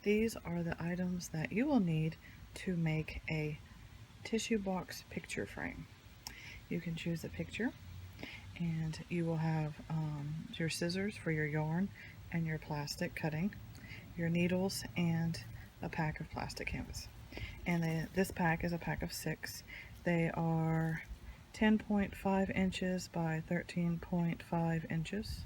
These are the items that you will need to make a tissue box picture frame. You can choose a picture, and you will have your scissors for your yarn and your plastic cutting, your needles, and a pack of plastic canvas. And this pack is a pack of 6. They are 10.5 inches by 13.5 inches.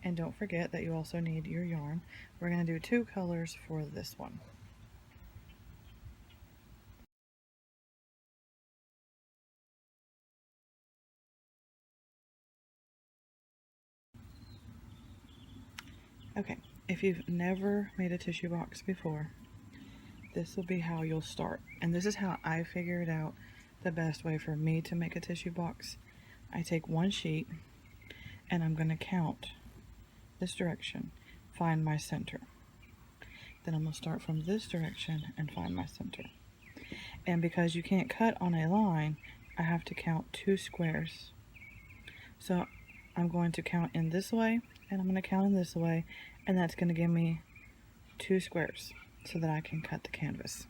And don't forget that you also need your yarn. We're going to do 2 colors for this one. Okay, if you've never made a tissue box before, this will be how you'll start. And this is how I figured out the best way for me to make a tissue box. I take one sheet and I'm going to count this direction, find my center. Then I'm going to start from this direction and find my center. And because you can't cut on a line, I have to count 2 squares. So I'm going to count in this way, and I'm going to count in this way, and that's going to give me 2 squares so that I can cut the canvas.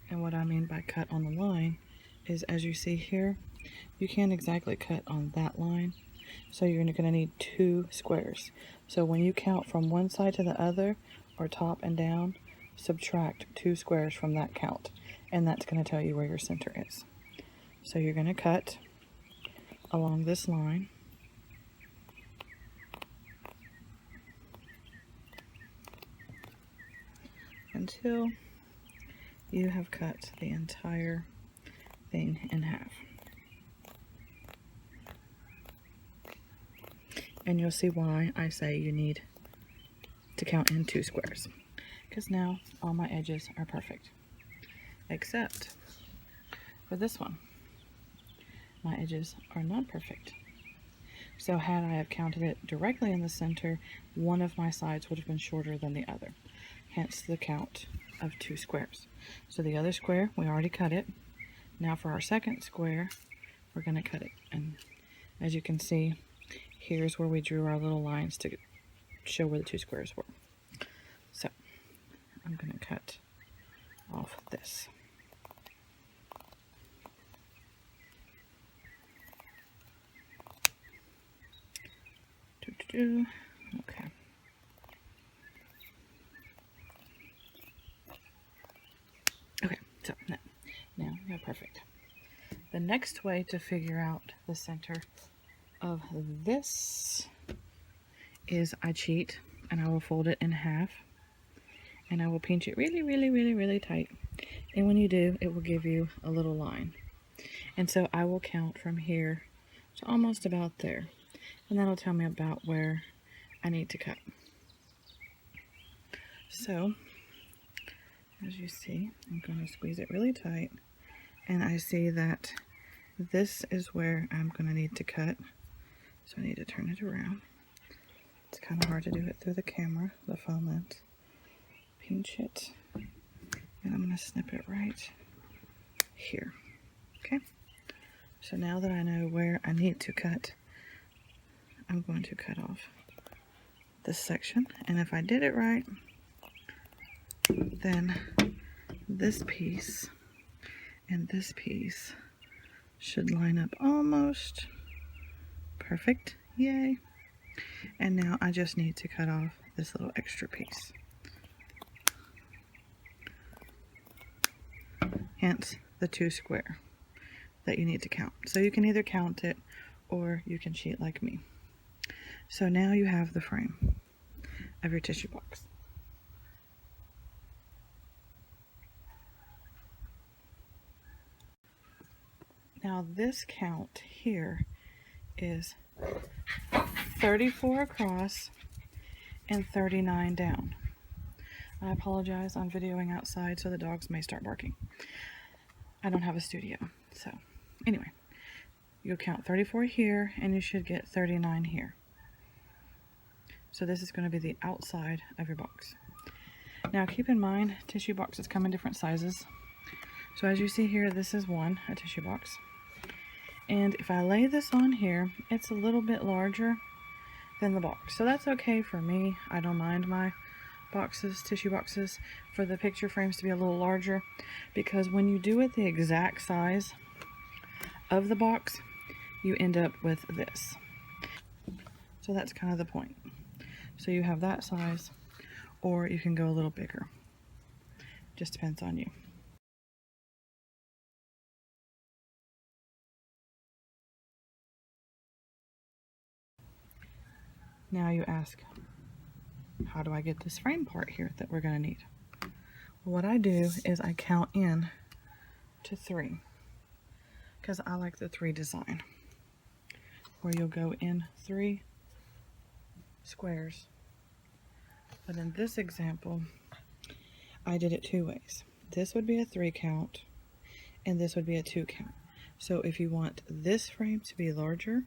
And what I mean by cut on the line is, as you see here, you can't exactly cut on that line, so you're going to need 2 squares. So when you count from one side to the other, or top and down, subtract 2 squares from that count, and that's going to tell you where your center is. So you're going to cut along this line, until you have cut the entire thing in half. And you'll see why I say you need to count in 2 squares, because now all my edges are perfect, except for this one. My edges are not perfect. So had I have counted it directly in the center, one of my sides would have been shorter than the other, hence the count of 2 squares. So the other square, we already cut it. Now for our second square, we're going to cut it. And as you can see, here's where we drew our little lines to show where the 2 squares were. So I'm going to cut off this. Okay. Okay, so now we're perfect. The next way to figure out the center of this is I cheat, and I will fold it in half, and I will pinch it really tight. And when you do, it will give you a little line. And so I will count from here to almost about there. And that'll tell me about where I need to cut. So, as you see, I'm going to squeeze it really tight. And I see that this is where I'm going to need to cut. So I need to turn it around. It's kind of hard to do it through the camera, the foam lens. Pinch it. And I'm going to snip it right here. Okay? So now that I know where I need to cut, I'm going to cut off this section. And if I did it right, then this piece and this piece should line up almost perfect. Yay. And now I just need to cut off this little extra piece. Hence the 2 square that you need to count. So you can either count it or you can cheat like me. So now you have the frame of your tissue box. Now this count here is 34 across and 39 down. I apologize, I'm videoing outside, so the dogs may start barking. I don't have a studio, so anyway, you'll count 34 here and you should get 39 here. So this is going to be the outside of your box. Now keep in mind, tissue boxes come in different sizes. So as you see here, this is a tissue box. And if I lay this on here, it's a little bit larger than the box. So that's okay for me. I don't mind my boxes, tissue boxes, for the picture frames to be a little larger, because when you do it the exact size of the box, you end up with this. So that's kind of the point. So you have that size, or you can go a little bigger. Just depends on you. Now you ask, how do I get this frame part here that we're going to need? Well, what I do is I count in to 3, because I like the 3 design, where you'll go in 3 squares. But in this example, I did it 2 ways. This would be a 3 count, and this would be a 2 count. So if you want this frame to be larger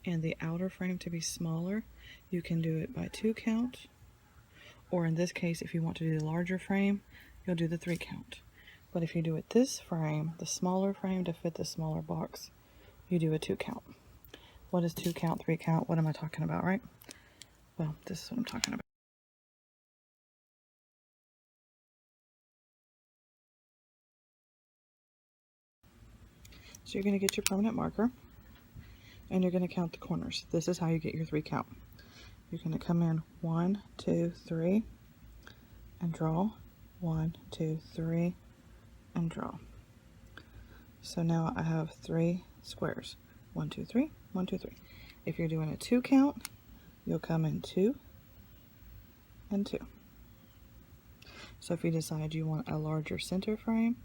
and the outer frame to be smaller, you can do it by 2 count. Or in this case, if you want to do the larger frame, you'll do the 3 count. But if you do it this frame, the smaller frame to fit the smaller box, you do a 2 count. What is 2 count, 3 count? What am I talking about, right? Well, this is what I'm talking about. So you're going to get your permanent marker, and you're going to count the corners. This is how you get your 3 count. You're going to come in 1, 2, 3, and draw. 1, 2, 3, and draw. So now I have 3 squares. 1, 2, 3, 1, 2, 3. If you're doing a 2 count, you'll come in 2 and 2. So if you decide you want a larger center frame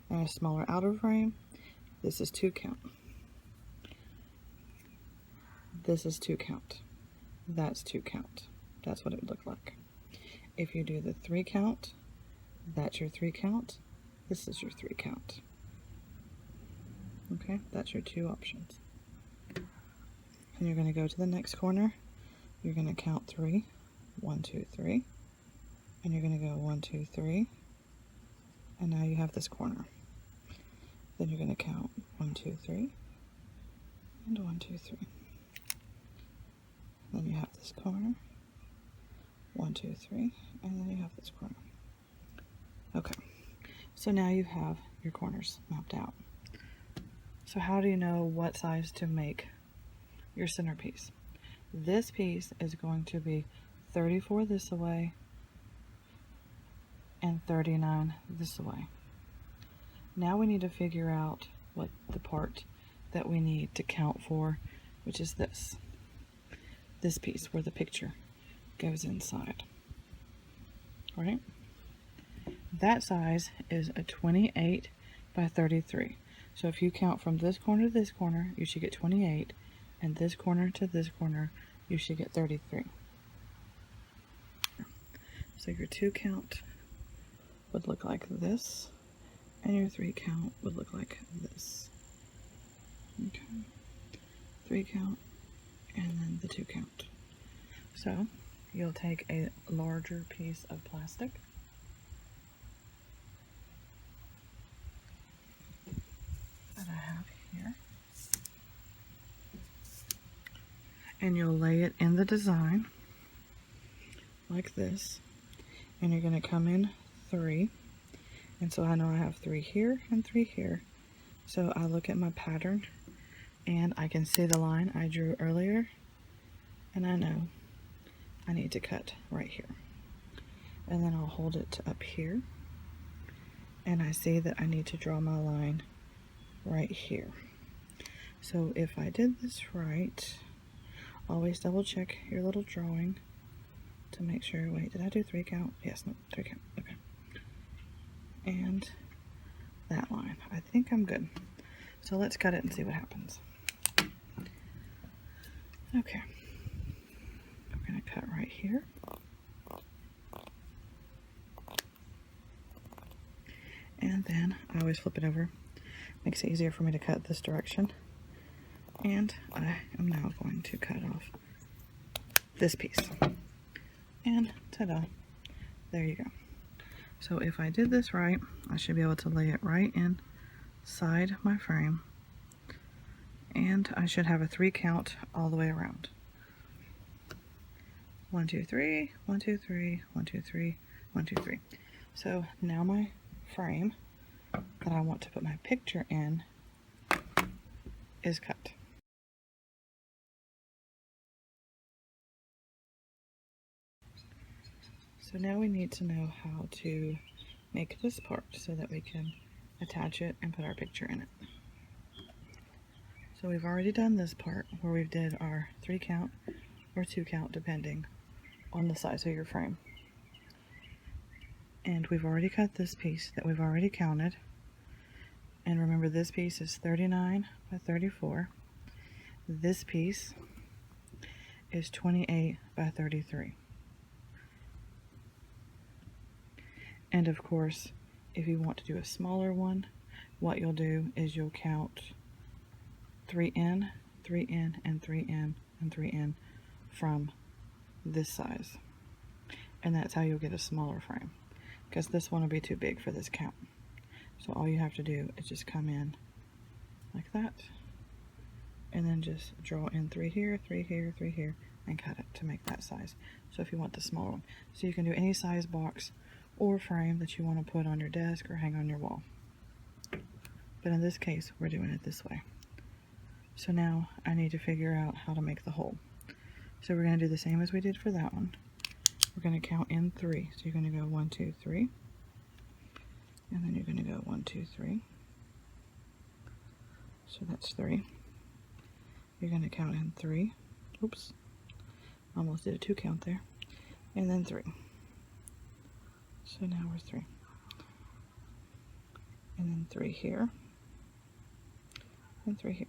and a smaller outer frame, this is 2 count. This is 2 count. That's 2 count. That's what it would look like. If you do the 3 count, that's your 3 count. This is your 3 count. Okay, that's your 2 options. And you're going to go to the next corner. You're going to count 3. 1, 2, 3. And you're going to go 1, 2, 3. And now you have this corner. Then you're going to count 1, 2, 3. And 1, 2, 3. Then you have this corner. 1, 2, 3. And then you have this corner. Okay. So now you have your corners mapped out. So how do you know what size to make your centerpiece? This piece is going to be 34 this way and 39 this way. Now we need to figure out what the part that we need to count for, which is this piece where the picture goes inside. All right? That size is a 28 by 33. So if you count from this corner to this corner, you should get 28, and this corner to this corner, you should get 33. So your 2 count would look like this, and your 3 count would look like this. Okay. 3 count, and then the 2 count. So you'll take a larger piece of plastic, that I have here, and you'll lay it in the design like this, and you're going to come in 3, and so I know I have 3 here and 3 here. So I look at my pattern and I can see the line I drew earlier, and I know I need to cut right here, and then I'll hold it up here, and I see that I need to draw my line right here. So if I did this right, always double check your little drawing to make sure. Wait, did I do 3 count? Yes, no, 3 count. Okay. And that line. I think I'm good. So let's cut it and see what happens. Okay. I'm going to cut right here. And then I always flip it over. Makes it easier for me to cut this direction. And I am now going to cut off this piece. And ta-da, there you go. So if I did this right, I should be able to lay it right inside my frame, and I should have a 3 count all the way around. 1, 2, 3, 1, 2, 3, 1, 2, 3, 1, 2, 3. So now my frame that I want to put my picture in is cut. So now we need to know how to make this part so that we can attach it and put our picture in it. So we've already done this part where we did our 3 count or 2 count depending on the size of your frame. And we've already cut this piece that we've already counted. And remember, this piece is 39 by 34. This piece is 28 by 33. And of course, if you want to do a smaller one, what you'll do is you'll count 3 in, 3 in, and 3 in, and 3 in from this size. And that's how you'll get a smaller frame, because this one will be too big for this count. So all you have to do is just come in like that, and then just draw in 3 here, 3 here, 3 here, and cut it to make that size. So if you want the smaller one, so you can do any size box or frame that you want to put on your desk or hang on your wall. But in this case, we're doing it this way. So now I need to figure out how to make the hole. So we're going to do the same as we did for that one. We're going to count in 3. So you're going to go 1, 2, 3. And then you're going to go 1, 2, 3. So that's 3. You're going to count in 3. Oops. Almost did a 2 count there. And then 3. So now we're 3. And then 3 here. And 3 here.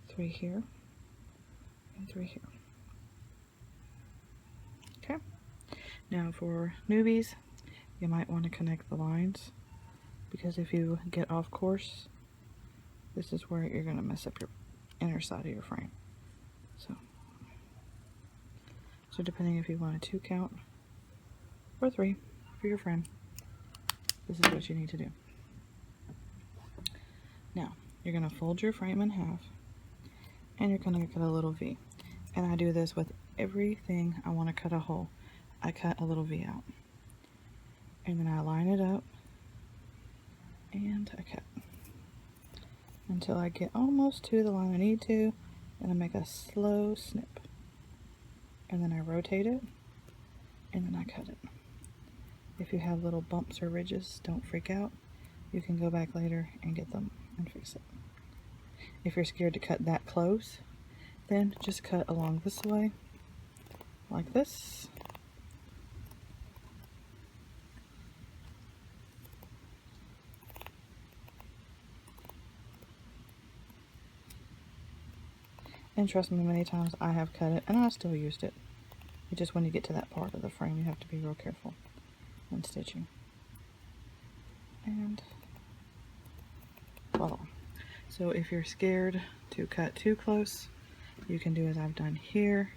3 here. And 3 here. Okay. Now for newbies, you might want to connect the lines, because if you get off course, this is where you're going to mess up your inner side of your frame. So depending if you want a 2 count or 3 for your frame, this is what you need to do. Now, you're going to fold your frame in half, and you're going to cut a little V. And I do this with everything I want to cut a hole. I cut a little V out. And then I line it up, and I cut until I get almost to the line I need to, and I make a slow snip. And then I rotate it, and then I cut it. If you have little bumps or ridges, don't freak out. You can go back later and get them and fix it. If you're scared to cut that close, then just cut along this way, like this. And trust me, many times I have cut it and I still used it. It's just when you get to that part of the frame, you have to be real careful when stitching. And voila. So if you're scared to cut too close, you can do as I've done here,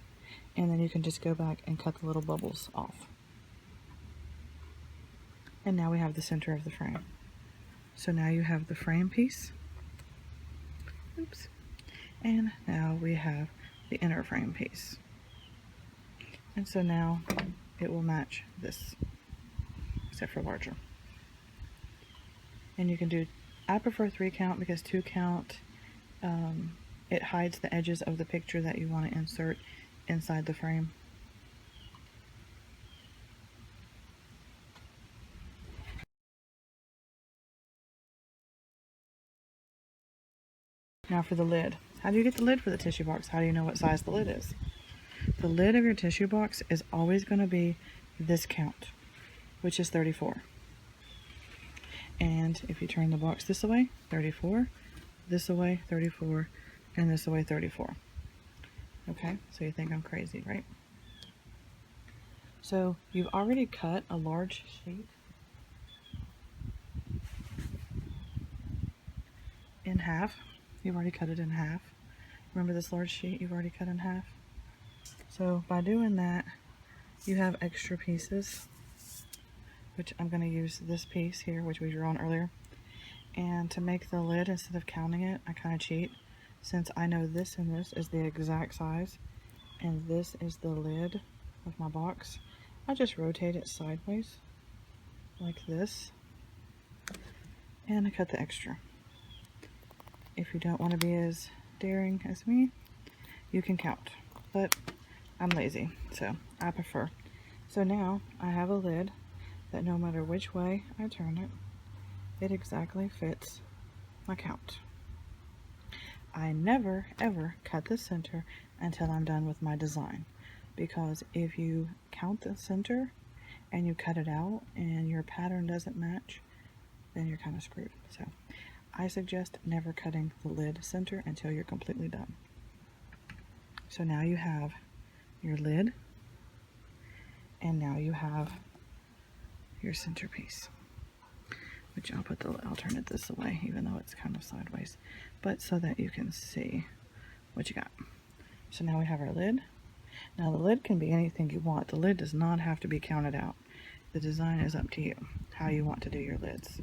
and then you can just go back and cut the little bubbles off. And now we have the center of the frame. So now you have the frame piece. Oops. And now we have the inner frame piece. And so now it will match this, except for larger. And you can do, I prefer 3 count because 2 count, it hides the edges of the picture that you want to insert inside the frame. Now for the lid. How do you get the lid for the tissue box? How do you know what size the lid is? The lid of your tissue box is always going to be this count, which is 34. And if you turn the box this way, 34, this away, 34, and this away, 34. Okay, so you think I'm crazy, right? So you've already cut a large sheet in half. You've already cut it in half. Remember this large sheet you've already cut in half? So by doing that, you have extra pieces which I'm going to use this piece here, which we drew on earlier. And to make the lid, instead of counting it, I kind of cheat. Since I know this and this is the exact size, and this is the lid of my box, I just rotate it sideways, like this, and I cut the extra. If you don't want to be as daring as me, you can count, but I'm lazy, so I prefer. So now I have a lid that no matter which way I turn it, it exactly fits my count. I never ever cut the center until I'm done with my design, because if you count the center and you cut it out and your pattern doesn't match, then you're kind of screwed. So I suggest never cutting the lid center until you're completely done. So now you have your lid, and now you have your centerpiece, which I'll turn it this way, even though it's kind of sideways, but so that you can see what you got. So now we have our lid. Now the lid can be anything you want. The lid does not have to be counted out. The design is up to you, how you want to do your lids.